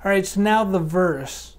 All right, so now the verse.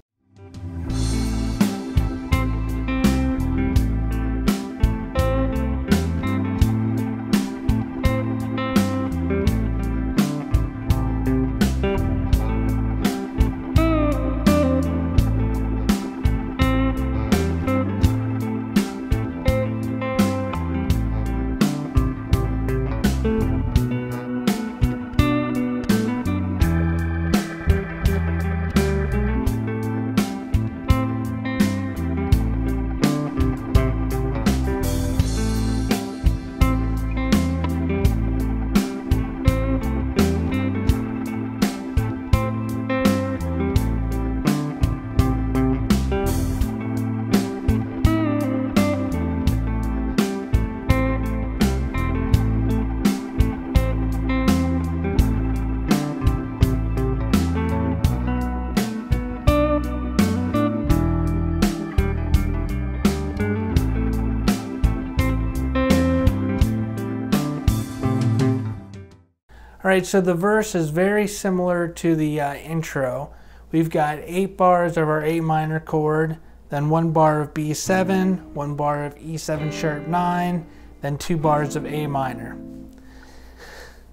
All right, so the verse is very similar to the intro. We've got 8 bars of our A minor chord, then 1 bar of B7, 1 bar of E7 sharp 9, then 2 bars of A minor.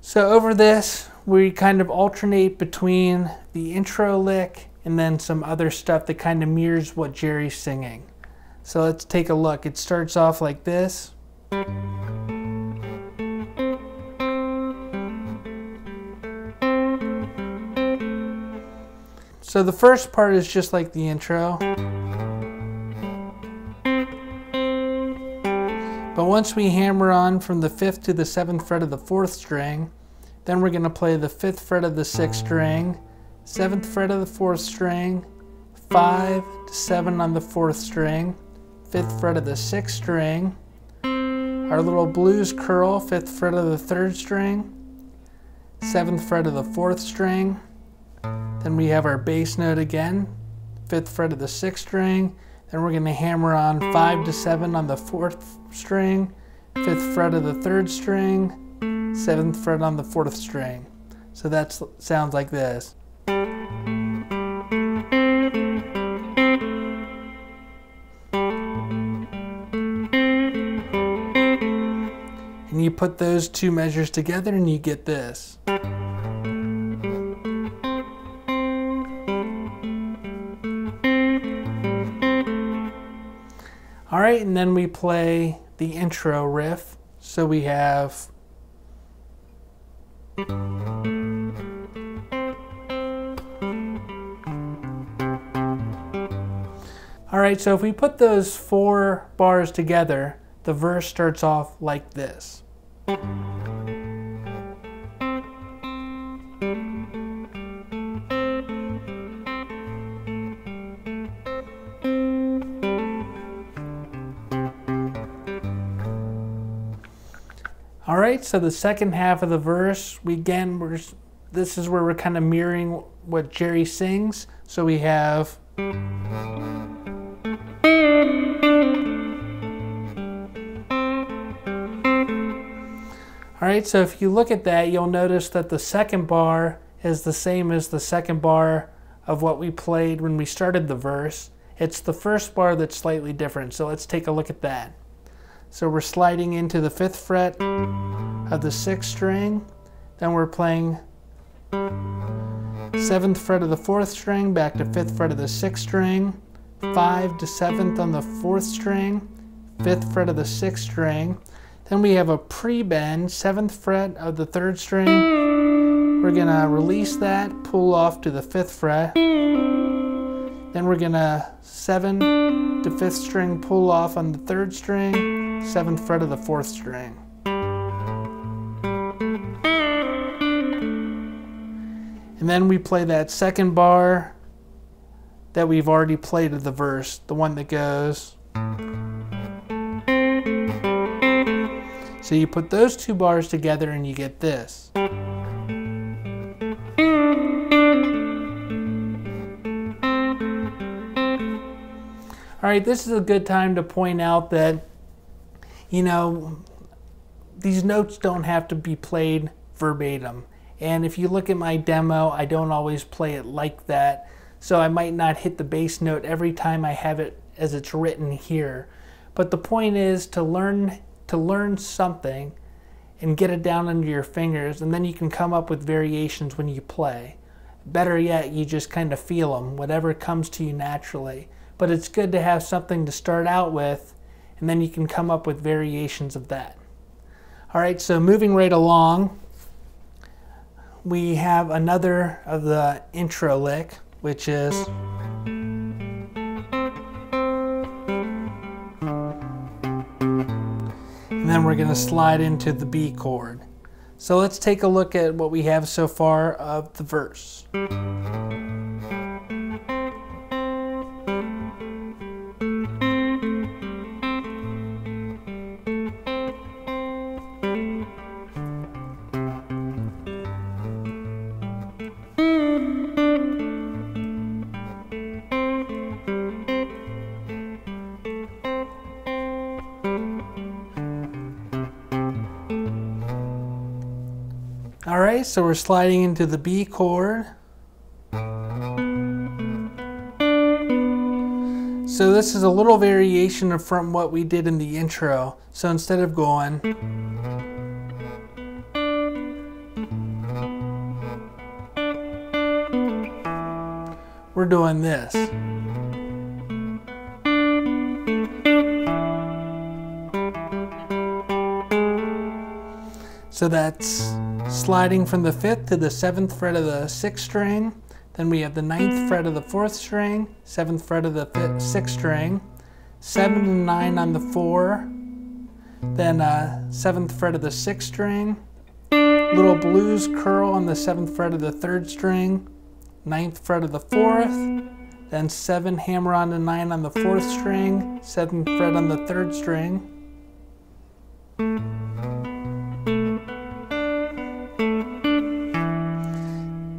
So over this, we kind of alternate between the intro lick and then some other stuff that kind of mirrors what Jerry's singing. So let's take a look. It starts off like this. So the first part is just like the intro. But once we hammer on from the 5th to the 7th fret of the 4th string, then we're going to play the 5th fret of the 6th string, 7th fret of the 4th string, 5 to 7 on the 4th string, 5th fret of the 6th string, our little blues curl, 5th fret of the 3rd string, 7th fret of the 4th string. Then we have our bass note again, 5th fret of the 6th string. Then we're going to hammer on 5 to 7 on the 4th string, 5th fret of the 3rd string, 7th fret on the 4th string. So that sounds like this. And you put those two measures together and you get this. All right, and then we play the intro riff. So we have all right, so if we put those 4 bars together, the verse starts off like this. All right, so the second half of the verse, this is where we're kind of mirroring what Jerry sings. So we have all right, so if you look at that, you'll notice that the second bar is the same as the second bar of what we played when we started the verse. It's the first bar that's slightly different, so let's take a look at that. So we're sliding into the 5th fret of the 6th string, then we're playing 7th fret of the 4th string, back to 5th fret of the 6th string, 5 to 7th on the 4th string, 5th fret of the 6th string. Then we have a pre-bend, 7th fret of the 3rd string. We're gonna release that, pull off to the 5th fret. Then we're gonna 7 to 5th string, pull off on the 3rd string, 7th fret of the 4th string. And then we play that second bar that we've already played of the verse, the one that goes. So you put those 2 bars together and you get this. All right, this is a good time to point out that, you know, these notes don't have to be played verbatim. And if you look at my demo, I don't always play it like that. So I might not hit the bass note every time I have it as it's written here. But the point is to learn something and get it down under your fingers, and then you can come up with variations when you play. Better yet, you just kind of feel them, whatever comes to you naturally. But it's good to have something to start out with, and then you can come up with variations of that. All right, so moving right along, we have another of the intro lick, which is and then we're going to slide into the B chord. So let's take a look at what we have so far of the verse. Alright, so we're sliding into the B chord. So this is a little variation from what we did in the intro. So instead of going, we're doing this. So that's sliding from the 5th to the 7th fret of the 6th string. Then we have the 9th fret of the 4th string, 7th fret of the 6th string, 7 and 9 on the 4, then 7th fret of the 6th string, little blues curl on the 7th fret of the 3rd string, 9th fret of the 4th, then 7 hammer on the 9 on the 4th string, 7th fret on the 3rd string.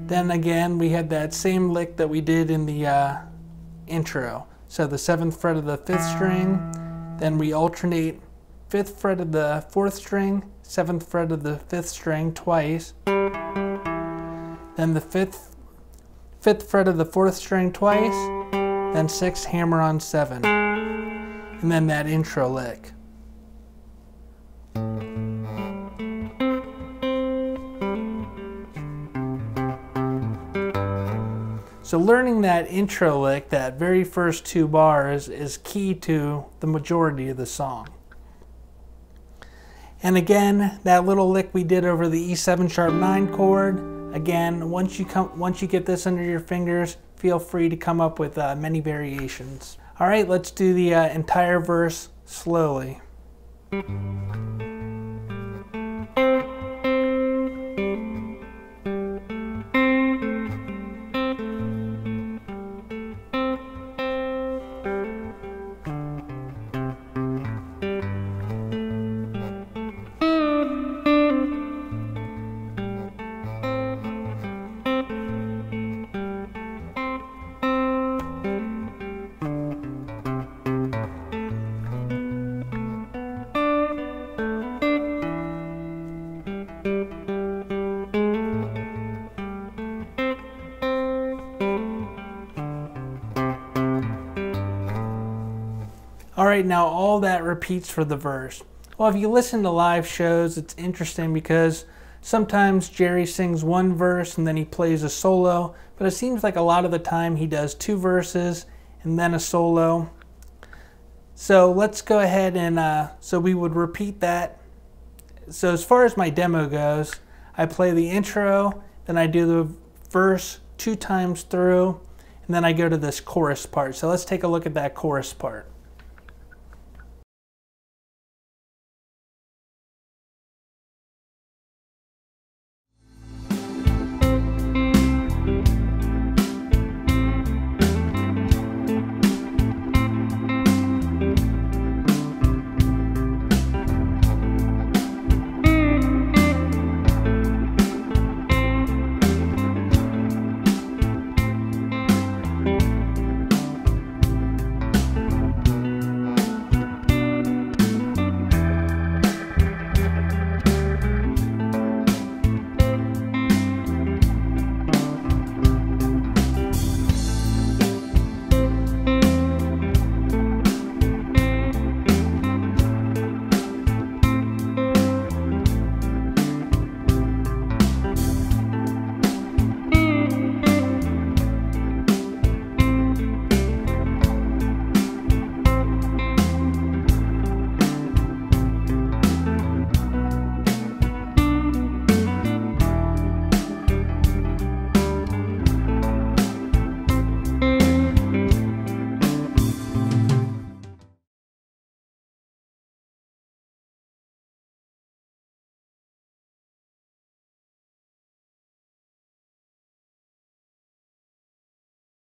Then again, we had that same lick that we did in the intro. So the 7th fret of the 5th string, then we alternate 5th fret of the 4th string, 7th fret of the 5th string twice, then the 5th fret of the 4th string twice, then 6 hammer on 7, and then that intro lick. So learning that intro lick, that very first 2 bars, is key to the majority of the song. And again, that little lick we did over the E7 sharp 9 chord, again, once you get this under your fingers, feel free to come up with many variations. All right, let's do the entire verse slowly. Alright, now all that repeats for the verse. Well, if you listen to live shows, it's interesting because sometimes Jerry sings one verse and then he plays a solo, but it seems like a lot of the time he does 2 verses and then a solo. So let's go ahead and, so we would repeat that. So as far as my demo goes, I play the intro, then I do the verse 2 times through, and then I go to this chorus part. So let's take a look at that chorus part.